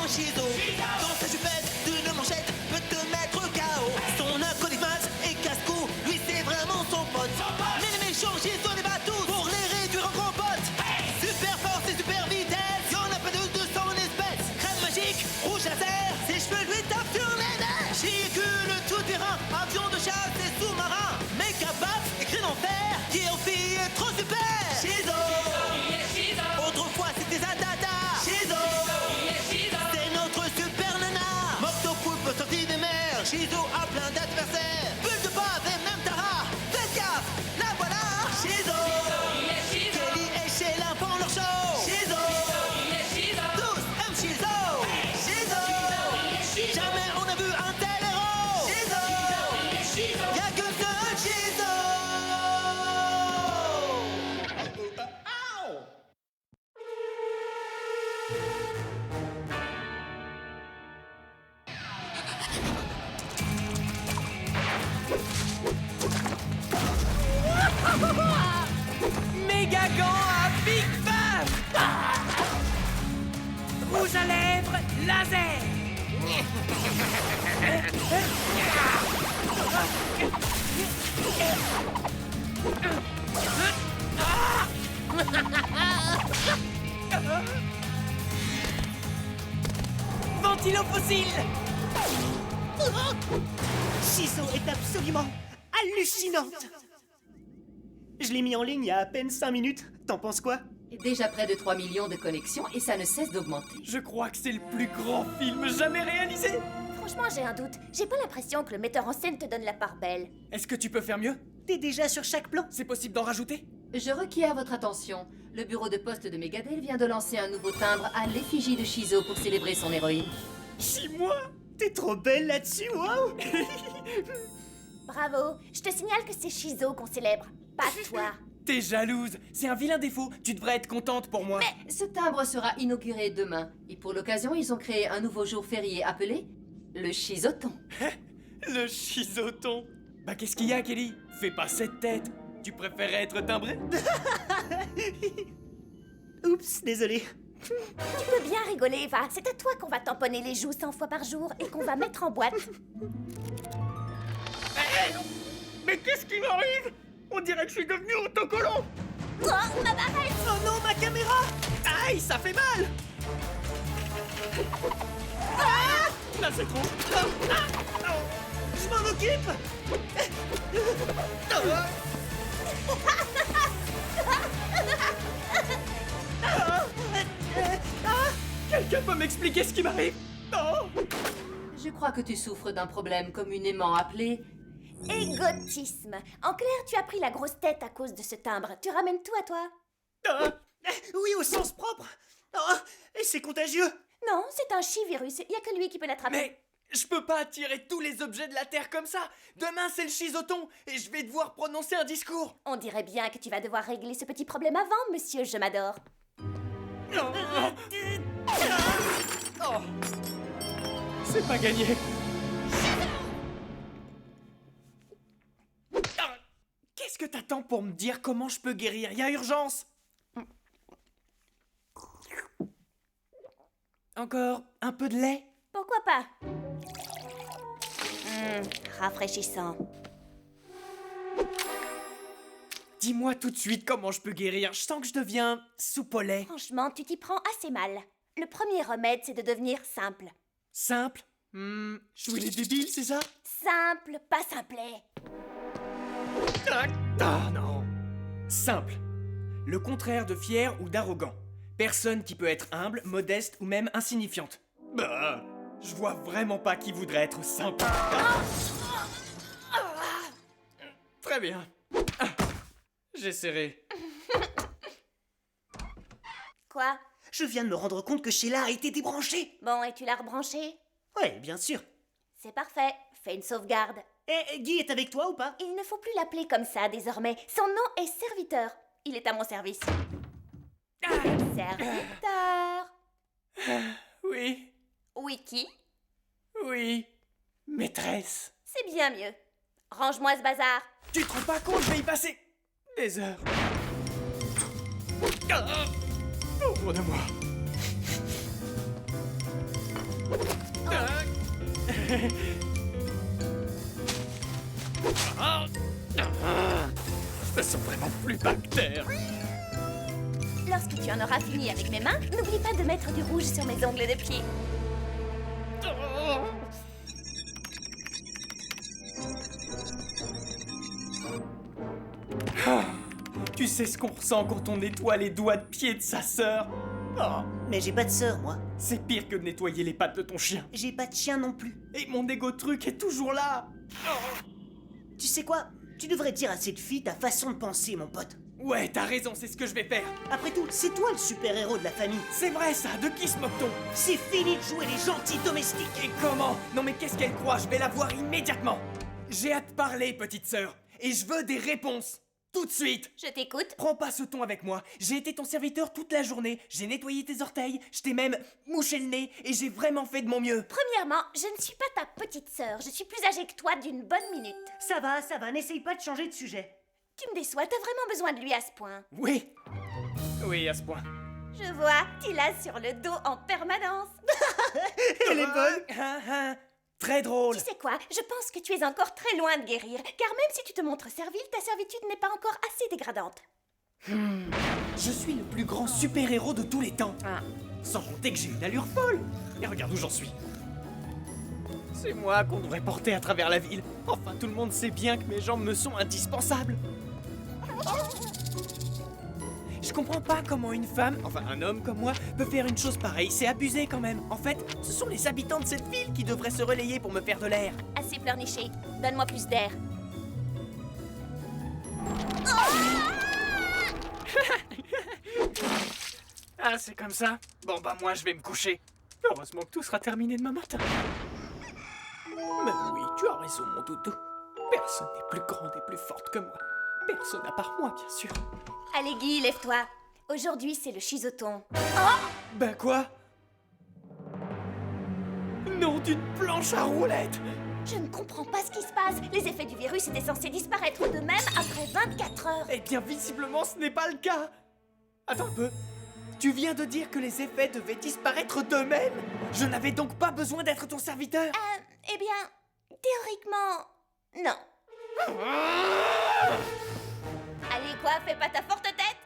Shizo. Dans sa jupette d'une manchette peut te mettre KO. Son acolyte et casse-cou, lui c'est vraiment son pote. Mais les méchants Shizo les bat tous pour les réduire en gros potes. Super force et super vitesse, y'en a pas de son espèce. Crème magique, rouge laser, ses cheveux lui tapent sur les nerfs. Véhicule tout terrain, avion de chasse et sous-marin. Méca bat, écrit en fer, qui est aussi trop super. Shizo, autrefois c'était Zadada. Shizo, c'est notre super nana. Moctopoupe sorti des mers, Shizo a plein d'adversaires. Bulle de bave et même Tara, faites gaffe, la voilà. Shizo, Kelly et Sheila font leur show. Shizo, tous aiment Shizo. Shizo, jamais on a vu un tel héros. Shizo, y'a que ce Shizo. Méga gant à Big Bang. Rouge à lèvres, laser. Ventilo fossile. Shizo est absolument hallucinante. Je l'ai mis en ligne il y a à peine 5 minutes. T'en penses quoi? Déjà près de 3 millions de connexions et ça ne cesse d'augmenter. Je crois que c'est le plus grand film jamais réalisé. Franchement, j'ai un doute. J'ai pas l'impression que le metteur en scène te donne la part belle. Est-ce que tu peux faire mieux? T'es déjà sur chaque plan. C'est possible d'en rajouter? Je requiers votre attention. Le bureau de poste de Megadel vient de lancer un nouveau timbre à l'effigie de Shizo pour célébrer son héroïne. 6 mois. T'es trop belle là-dessus, waouh. Bravo. Je te signale que c'est Shizo qu'on célèbre, pas toi. T'es jalouse. C'est un vilain défaut. Tu devrais être contente pour moi. Ce timbre sera inauguré demain. Et pour l'occasion, ils ont créé un nouveau jour férié appelé le Shizoton. Le Shizoton. Bah qu'est-ce qu'il y a, Kelly? Fais pas cette tête. Tu préférais être timbré? Oups, désolé. Tu peux bien rigoler, Eva. C'est à toi qu'on va tamponner les joues 100 fois par jour et qu'on va mettre en boîte. Mais qu'est-ce qui m'arrive? On dirait que je suis devenu autocollant. Oh, ma barrette! Oh non, ma caméra. Aïe, ça fait mal. Ah, là c'est trop. Je m'en occupe. Quelqu'un peut m'expliquer ce qui m'arrive? Oh. Je crois que tu souffres d'un problème communément appelé... Égotisme. En clair, tu as pris la grosse tête à cause de ce timbre. Tu ramènes tout à toi. Oui, au sens propre. Oh, et c'est contagieux. Non, c'est un chi-virus. Il y a que lui qui peut l'attraper. Mais je peux pas attirer tous les objets de la Terre comme ça. Demain c'est le Shizoton et je vais devoir prononcer un discours. On dirait bien que tu vas devoir régler ce petit problème avant, monsieur Je m'adore. Oh. C'est pas gagné. Qu'est-ce que t'attends pour me dire comment je peux guérir? Y a urgence. Encore un peu de lait? Pourquoi pas? Rafraîchissant. Dis-moi tout de suite comment je peux guérir. Je sens que je deviens soupe au lait. Franchement, tu t'y prends assez mal. Le premier remède, c'est de devenir simple. Simple? Jouer les débiles, c'est ça? Simple, pas simplet. Ah non. Simple. Le contraire de fier ou d'arrogant. Personne qui peut être humble, modeste ou même insignifiante. Bah, je vois vraiment pas qui voudrait être simple. Très bien. J'essaierai. Quoi? Je viens de me rendre compte que Sheila a été débranchée. Bon, et tu l'as rebranché? Ouais, bien sûr. C'est parfait. Fais une sauvegarde. Et Guy est avec toi ou pas? Il ne faut plus l'appeler comme ça désormais. Son nom est serviteur. Il est à mon service. Serviteur. Oui, Wiki. oui. Maîtresse. C'est bien mieux. Range-moi ce bazar. Tu te rends pas compte, je vais y passer des heures. Pauvre de moi. Je me sens vraiment plus bactère. Lorsque tu en auras fini avec mes mains, n'oublie pas de mettre du rouge sur mes ongles de pied. Tu sais ce qu'on ressent quand on nettoie les doigts de pied de sa sœur? Oh, Mais j'ai pas de sœur, moi. c'est pire que de nettoyer les pattes de ton chien. J'ai pas de chien non plus. Et mon égo truc est toujours là. Tu sais quoi? Tu devrais dire à cette fille ta façon de penser, mon pote. Ouais, t'as raison, c'est ce que je vais faire. Après tout, c'est toi le super-héros de la famille. C'est vrai ça, de qui se moque-t-on? C'est fini de jouer les gentils domestiques. Et comment? Non mais qu'est-ce qu'elle croit? Je vais la voir immédiatement. J'ai hâte de parler, petite sœur. Et je veux des réponses. Tout de suite. Je t'écoute. Prends pas ce ton avec moi. J'ai été ton serviteur toute la journée. J'ai nettoyé tes orteils. Je t'ai même mouché le nez. Et j'ai vraiment fait de mon mieux. Premièrement, je ne suis pas ta petite sœur. Je suis plus âgée que toi d'une bonne minute. Ça va, n'essaye pas de changer de sujet. Tu me déçois, t'as vraiment besoin de lui à ce point. Oui. Oui, à ce point. Je vois, tu l'as sur le dos en permanence. Elle est bonne. Hein, hein. Très drôle. Tu sais quoi? Je pense que tu es encore très loin de guérir, car même si tu te montres servile, ta servitude n'est pas encore assez dégradante. Je suis le plus grand super-héros de tous les temps. Sans compter que j'ai une allure folle. Et regarde où j'en suis. C'est moi qu'on devrait porter à travers la ville. Enfin, tout le monde sait bien que mes jambes me sont indispensables. Je comprends pas comment une femme, enfin un homme comme moi, peut faire une chose pareille. C'est abusé quand même. En fait, ce sont les habitants de cette ville qui devraient se relayer pour me faire de l'air. Assez pleurniché, donne-moi plus d'air. Ah, c'est comme ça? Bon bah moi je vais me coucher. Heureusement que tout sera terminé demain matin. Mais oui, tu as raison mon doudou. Personne n'est plus grande et plus forte que moi. Personne à part moi, bien sûr. Allez Guy, lève-toi. Aujourd'hui, c'est le chisoton. Ben quoi? Non, d'une planche à roulettes! Je ne comprends pas ce qui se passe. Les effets du virus étaient censés disparaître de même après 24 heures. Eh bien, visiblement, ce n'est pas le cas. Attends un peu. Tu viens de dire que les effets devaient disparaître d'eux-mêmes? Je n'avais donc pas besoin d'être ton serviteur? Eh bien, théoriquement, non. Allez quoi, fais pas ta forte tête.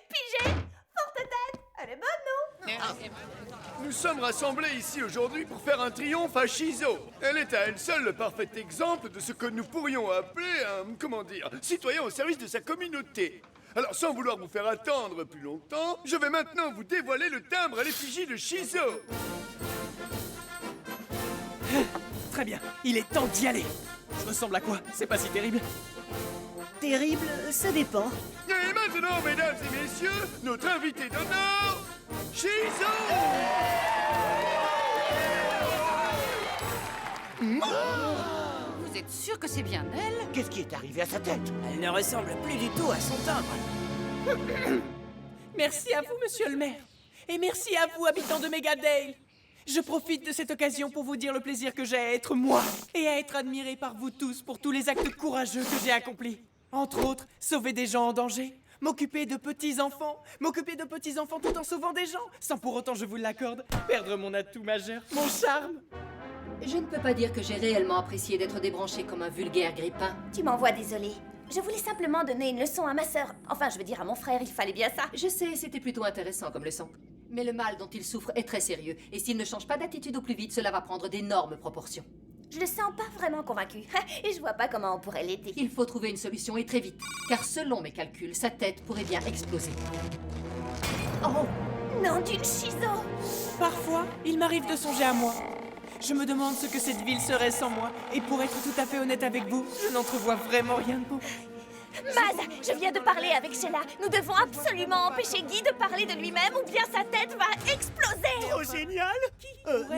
Pigé, forte tête. Elle est bonne, non? Nous sommes rassemblés ici aujourd'hui pour faire un triomphe à Shizo. Elle est à elle seule le parfait exemple de ce que nous pourrions appeler un, comment dire, citoyen au service de sa communauté. Alors sans vouloir vous faire attendre plus longtemps, je vais maintenant vous dévoiler le timbre à l'effigie de Shizo. Très bien, il est temps d'y aller. Je ressemble à quoi? C'est pas si terrible. Terrible, ça dépend. Et maintenant, mesdames et messieurs, notre invité d'honneur, Shizo. Vous êtes sûr que c'est bien elle? Qu'est-ce qui est arrivé à sa tête? Elle ne ressemble plus du tout à son timbre. Merci à vous, monsieur le maire. Et merci à vous, habitants de Megadale. Je profite de cette occasion pour vous dire le plaisir que j'ai à être moi et à être admiré par vous tous pour tous les actes courageux que j'ai accomplis. Entre autres, sauver des gens en danger, m'occuper de petits-enfants tout en sauvant des gens, sans pour autant, je vous l'accorde, perdre mon atout majeur, mon charme. Je ne peux pas dire que j'ai réellement apprécié d'être débranché comme un vulgaire grippin. Tu m'envoies désolée. Je voulais simplement donner une leçon à ma sœur. Enfin, je veux dire à mon frère, il fallait bien ça. Je sais, c'était plutôt intéressant comme leçon. Mais le mal dont il souffre est très sérieux, et s'il ne change pas d'attitude au plus vite, cela va prendre d'énormes proportions. Je le sens pas vraiment convaincu. Et je vois pas comment on pourrait l'aider. Il faut trouver une solution et très vite, car selon mes calculs, sa tête pourrait bien exploser. Oh, non d'une Shizo. Parfois, il m'arrive de songer à moi. Je me demande ce que cette ville serait sans moi, et pour être tout à fait honnête avec vous, je n'entrevois vraiment rien de beau. Maz, je viens de parler avec Sheila. Nous devons absolument empêcher Guy de parler de lui-même ou bien sa tête va exploser. Oh, génial.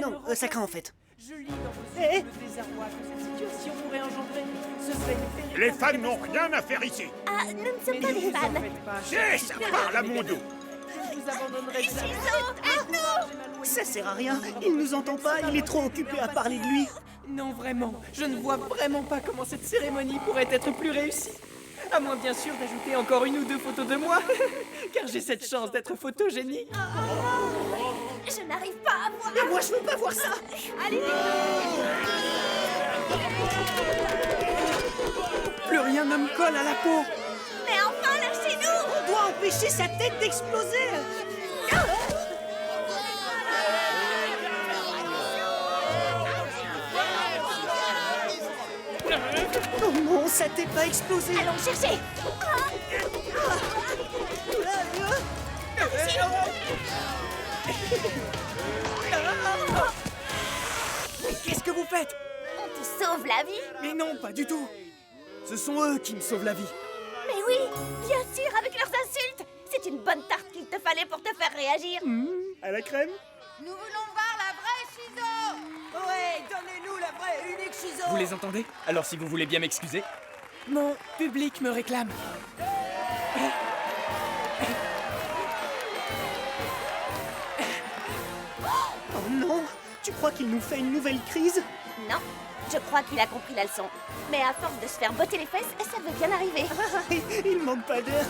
Non, ça craint en fait. Je lis dans vos yeux le désarroi que cette situation pourrait engendrer. Ce serait une terrible... Les fans n'ont rien à faire ici. Ah, nous ne sommes pas des fans. Ça parle à mon dos. Je vous abandonnerai jamais. Shizo, aide-nous. Ça sert à rien. Il nous entend pas, il est trop occupé à parler de lui. Non, vraiment, je ne vois vraiment pas comment cette cérémonie pourrait être plus réussie. À moins bien sûr d'ajouter encore une ou deux photos de moi, car j'ai cette chance d'être photogénique. Je n'arrive pas à voir. Et moi, je veux pas voir ça. Allez, Plus rien ne me colle à la peau. mais enfin, lâchez-nous. On doit empêcher sa tête d'exploser. Oh non, sa tête va exploser. Allons chercher. Qu'est-ce que vous faites? On te sauve la vie. Mais non, pas du tout. Ce sont eux qui me sauvent la vie. Mais oui, bien sûr, avec leurs insultes. C'est une bonne tarte qu'il te fallait pour te faire réagir. À la crème. Nous voulons voir la vraie Shizo. Ouais, donnez-nous la vraie et unique Shizo. Vous les entendez? Alors si vous voulez bien m'excuser. Mon public me réclame. Oh non. Tu crois qu'il nous fait une nouvelle crise? Non, je crois qu'il a compris la leçon. Mais à force de se faire botter les fesses, ça veut bien arriver. Il manque pas d'air.